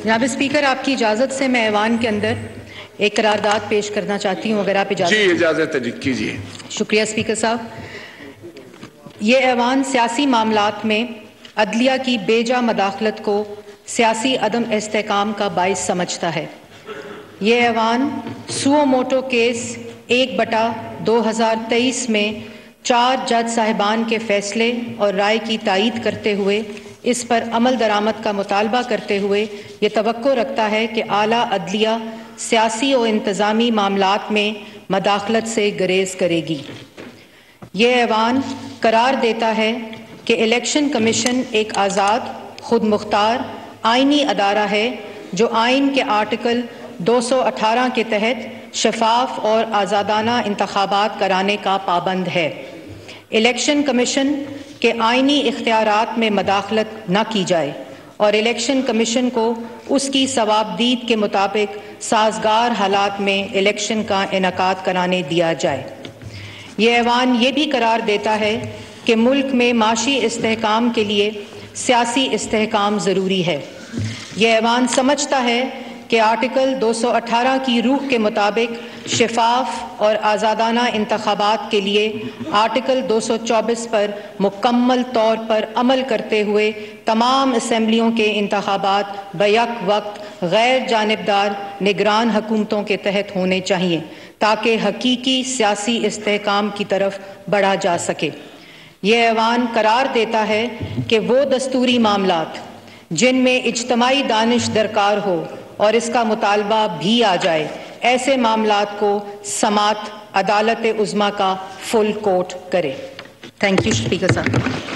جناب اسپیکر، آپ کی اجازت سے میں ایوان کے اندر ایک قرارداد پیش کرنا چاہتی ہوں، اگر آپ اجازت جی اجازت ہے، کیجیے۔ شکریہ اسپیکر صاحب۔ یہ ایوان سیاسی معاملات میں عدلیہ کی بے جا مداخلت کو سیاسی عدم استحکام کا باعث سمجھتا ہے۔ یہ ایوان سو موٹو کیس 1/2023 میں 4 جج صاحبان کے فیصلے اور رائے کی تائید کرتے ہوئے اس پر عمل درآمد کا مطالبہ کرتے ہوئے یہ توقع رکھتا ہے کہ اعلیٰ عدلیہ سیاسی و انتظامی معاملات میں مداخلت سے گریز کرے گی۔ یہ ایوان قرار دیتا ہے کہ الیکشن کمیشن ایک آزاد، خود مختار آئینی ادارہ ہے جو آئین کے آرٹیکل 218 کے تحت شفاف اور آزادانہ انتخابات کرانے کا پابند ہے۔ الیکشن کمیشن کے آئینی اختیارات میں مداخلت نہ کی جائے اور الیکشن کمیشن کو اس کی ثوابدید کے مطابق سازگار حالات میں الیکشن کا انعقاد کرانے دیا جائے۔ یہ ایوان یہ بھی قرار دیتا ہے کہ ملک میں معاشی استحکام کے لیے سیاسی استحکام ضروری ہے۔ یہ ایوان سمجھتا ہے کہ آرٹیکل 218 کی روح کے مطابق شفاف اور آزادانہ انتخابات کے لیے آرٹیکل 224 پر مکمل طور پر عمل کرتے ہوئے تمام اسمبلیوں کے انتخابات بیک وقت غیر جانبدار نگران حکومتوں کے تحت ہونے چاہیے تاکہ حقیقی سیاسی استحکام کی طرف بڑھا جا سکے۔ یہ ایوان قرار دیتا ہے کہ وہ دستوری معاملات جن میں اجتماعی دانش درکار ہو اور اس کا مطالبہ بھی آ جائے، ایسے معاملات کو سماعت عدالت عظمیٰ کا فل کورٹ کرے۔ تھینک یو اسپیکر صاحب۔